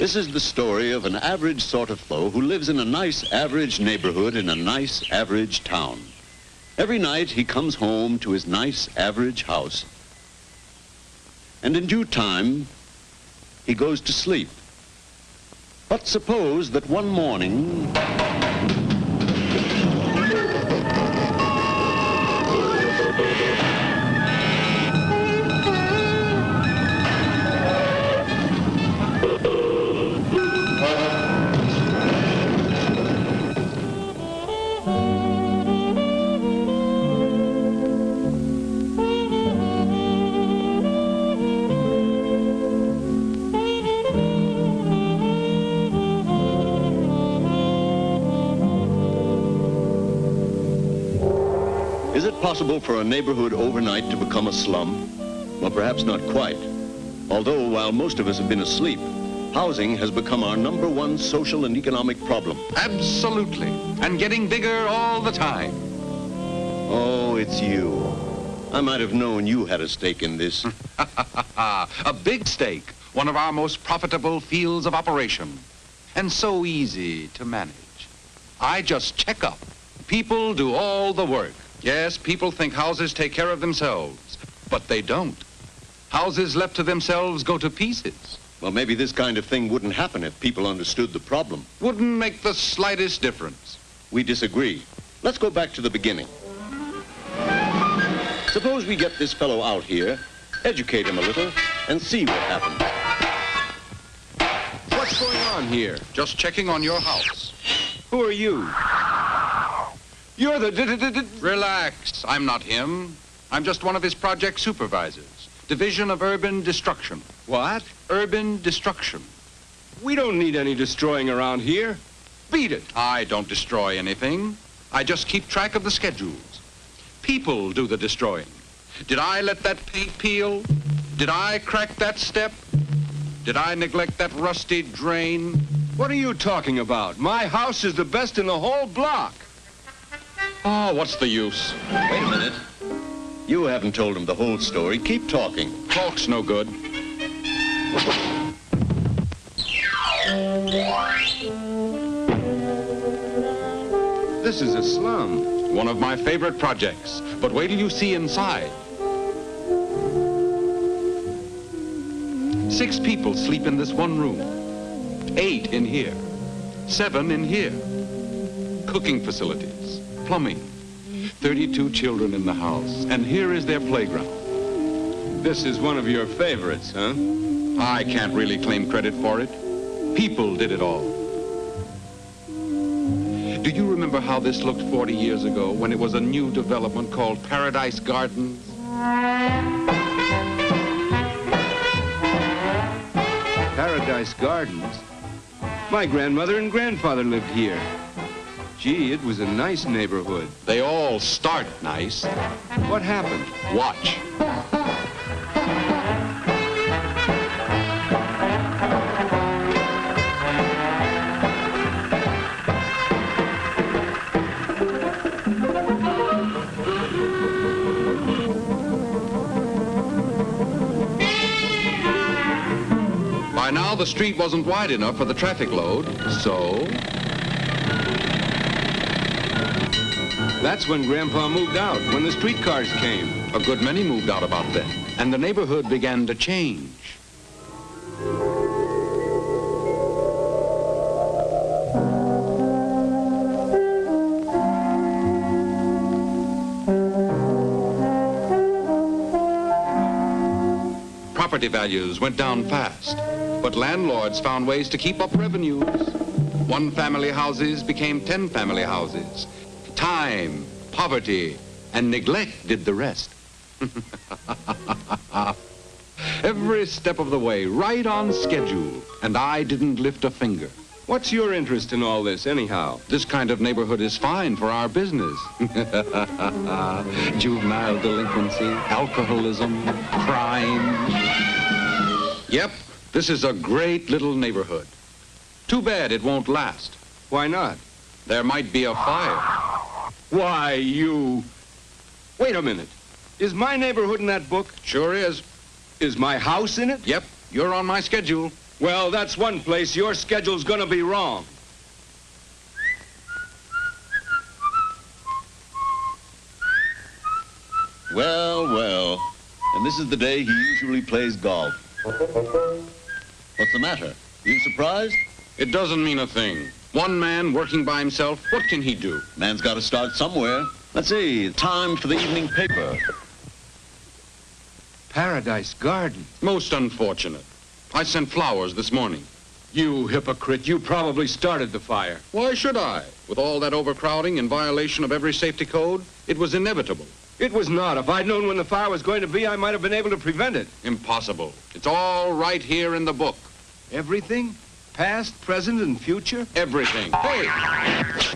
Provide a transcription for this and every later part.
This is the story of an average sort of Flo who lives in a nice average neighborhood in a nice average town. Every night he comes home to his nice average house, and in due time he goes to sleep. But suppose that one morning is it possible for a neighborhood overnight to become a slum? Well, perhaps not quite. Although, while most of us have been asleep, housing has become our #1 social and economic problem. Absolutely. And getting bigger all the time. Oh, it's you. I might have known you had a stake in this. A big stake. One of our most profitable fields of operation. And so easy to manage. I just check up. People do all the work. Yes, people think houses take care of themselves, but they don't. Houses left to themselves go to pieces. Well, maybe this kind of thing wouldn't happen if people understood the problem. Wouldn't make the slightest difference. We disagree. Let's go back to the beginning. Suppose we get this fellow out here, educate him a little, and see what happens. What's going on here? Just checking on your house. Who are you? You're the... Relax. I'm not him. I'm just one of his project supervisors. Division of Urban Destruction. What? Urban Destruction. We don't need any destroying around here. Beat it. I don't destroy anything. I just keep track of the schedules. People do the destroying. Did I let that paint peel? Did I crack that step? Did I neglect that rusty drain? What are you talking about? My house is the best in the whole block. Oh, what's the use? Wait a minute. You haven't told him the whole story. Keep talking. Talk's no good. This is a slum. One of my favorite projects. But wait till you see inside. 6 people sleep in this one room. 8 in here. 7 in here. Cooking facilities. Plumbing. 32 children in the house. And here is their playground. This is one of your favorites, huh? I can't really claim credit for it. People did it all. Do you remember how this looked 40 years ago when it was a new development called Paradise Gardens? Paradise Gardens? My grandmother and grandfather lived here. Gee, it was a nice neighborhood. They all start nice. What happened? Watch. By now, the street wasn't wide enough for the traffic load, so... That's when Grandpa moved out, when the streetcars came. A good many moved out about then, and the neighborhood began to change. Property values went down fast, but landlords found ways to keep up revenues. 1-family houses became 10-family houses. Time, poverty, and neglect did the rest. Every step of the way, right on schedule, and I didn't lift a finger. What's your interest in all this, anyhow? This kind of neighborhood is fine for our business. Juvenile delinquency, alcoholism, crime. Yep, this is a great little neighborhood. Too bad it won't last. Why not? There might be a fire. Why, you... Wait a minute. Is my neighborhood in that book? Sure is. Is my house in it? Yep, you're on my schedule. Well, that's one place your schedule's gonna be wrong. Well, well. And this is the day he usually plays golf. What's the matter? You surprised? It doesn't mean a thing. One man working by himself, what can he do? Man's got to start somewhere. Let's see, time for the evening paper. Paradise Garden. Most unfortunate. I sent flowers this morning. You hypocrite, you probably started the fire. Why should I? With all that overcrowding in violation of every safety code, it was inevitable. It was not. If I'd known when the fire was going to be, I might have been able to prevent it. Impossible. It's all right here in the book. Everything? Past, present, and future? Everything. Hey!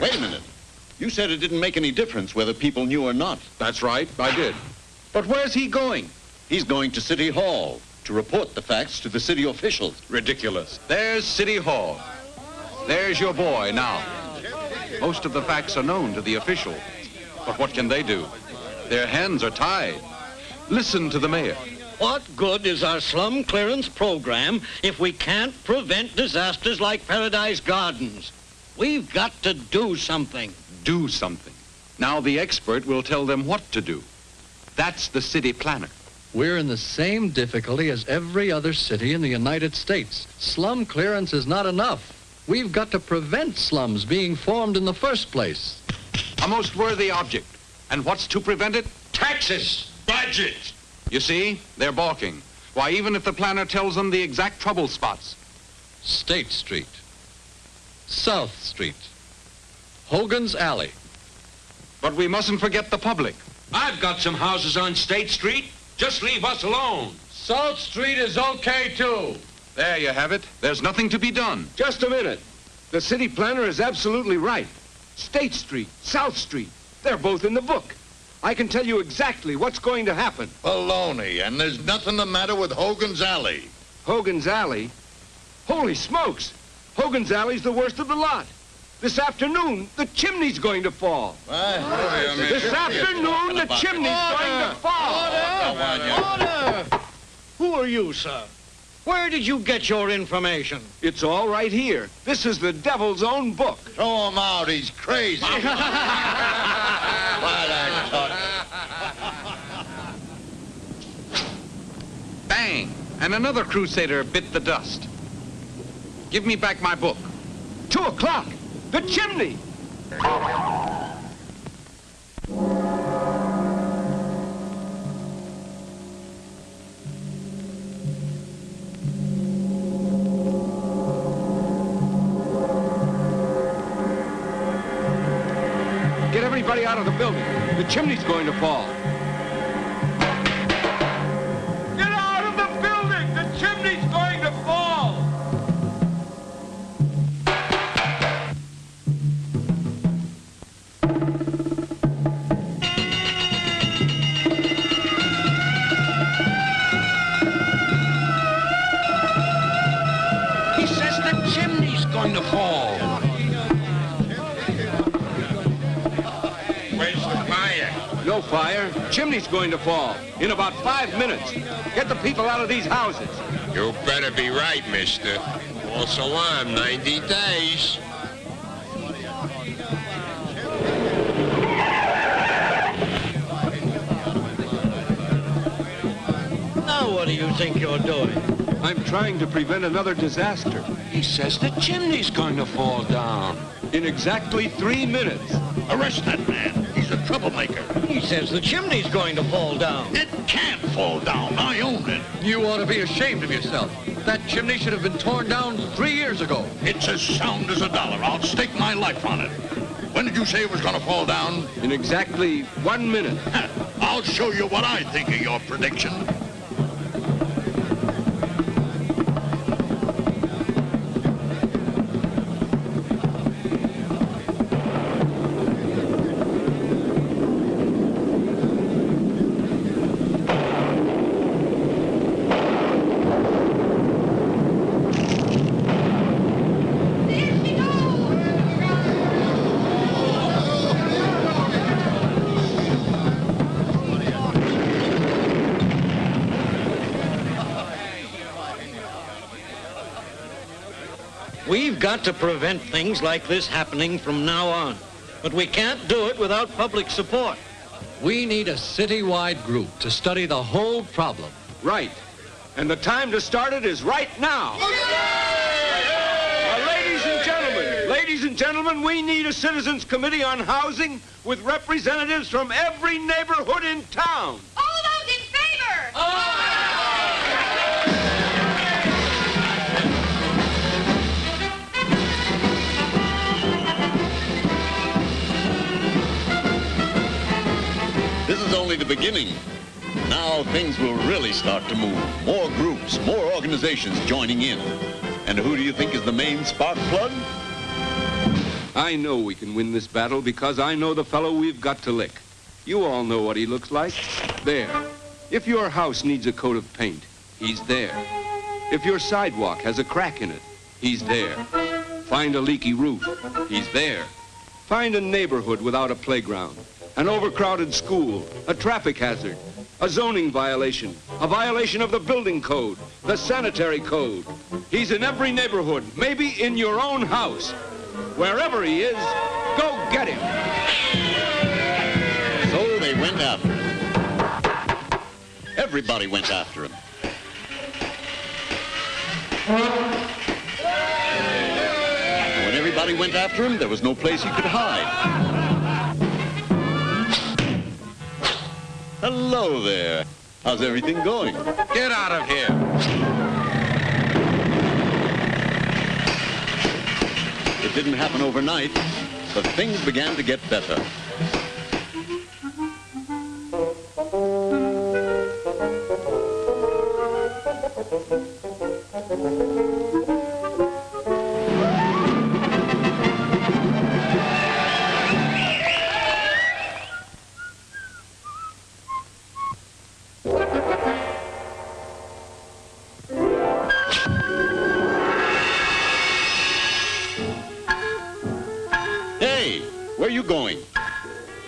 Wait a minute. You said it didn't make any difference whether people knew or not. That's right, I did. But where's he going? He's going to City Hall to report the facts to the city officials. Ridiculous. There's City Hall. There's your boy now. Most of the facts are known to the officials. But what can they do? Their hands are tied. Listen to the mayor. What good is our slum clearance program if we can't prevent disasters like Paradise Gardens? We've got to do something. Do something. Now the expert will tell them what to do. That's the city planner. We're in the same difficulty as every other city in the United States. Slum clearance is not enough. We've got to prevent slums being formed in the first place. A most worthy object. And what's to prevent it? Taxes! Budget! You see, they're balking. Why, even if the planner tells them the exact trouble spots. State Street, South Street, Hogan's Alley. But we mustn't forget the public. I've got some houses on State Street. Just leave us alone. South Street is okay, too. There you have it. There's nothing to be done. Just a minute. The city planner is absolutely right. State Street, South Street, they're both in the book. I can tell you exactly what's going to happen. Baloney, and there's nothing the matter with Hogan's Alley. Hogan's Alley? Holy smokes! Hogan's Alley's the worst of the lot. This afternoon, the chimney's going to fall. This afternoon, the chimney's going to fall. Order! Who are you, sir? Where did you get your information? It's all right here. This is the devil's own book. Throw him out, he's crazy. What I thought. Bang! And another crusader bit the dust. Give me back my book. 2 o'clock. The chimney. Get everybody out of the building. The chimney's going to fall. Get out of the building! The chimney's going to fall! He says the chimney's going to fall. No fire. Chimney's going to fall in about 5 minutes. Get the people out of these houses. You better be right, mister. False alarm, 90 days. Now what do you think you're doing? I'm trying to prevent another disaster. He says the chimney's going to fall down. In exactly 3 minutes. Arrest that man. He's a troublemaker. He says the chimney's going to fall down. It can't fall down. I own it. You ought to be ashamed of yourself. That chimney should have been torn down 3 years ago. It's as sound as a dollar. I'll stake my life on it. When did you say it was going to fall down? In exactly 1 minute. I'll show you what I think of your prediction. We've got to prevent things like this happening from now on. But we can't do it without public support. We need a citywide group to study the whole problem. Right. And the time to start it is right now. Ladies and gentlemen, we need a citizens committee on housing with representatives from every neighborhood in town. All those in favor! This is only the beginning. Now things will really start to move. More groups, more organizations joining in. And who do you think is the main spark plug? I know we can win this battle because I know the fellow we've got to lick. You all know what he looks like. There. If your house needs a coat of paint, he's there. If your sidewalk has a crack in it, he's there. Find a leaky roof, he's there. Find a neighborhood without a playground, an overcrowded school, a traffic hazard, a zoning violation, a violation of the building code, the sanitary code. He's in every neighborhood, maybe in your own house. Wherever he is, go get him. So they went after him. Everybody went after him. When everybody went after him, there was no place he could hide. Hello there. How's everything going? Get out of here. It didn't happen overnight, but things began to get better. Hey, where are you going?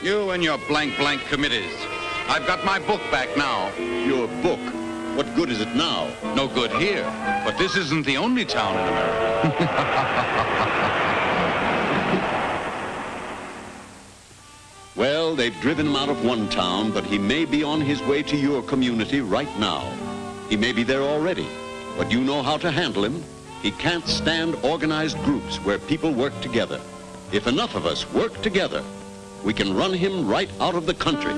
You and your blank committees. I've got my book back now. Your book. What good is it now? No good here. But this isn't the only town in America. Well, they've driven him out of one town, but he may be on his way to your community right now. He may be there already, but you know how to handle him. He can't stand organized groups where people work together. If enough of us work together, we can run him right out of the country.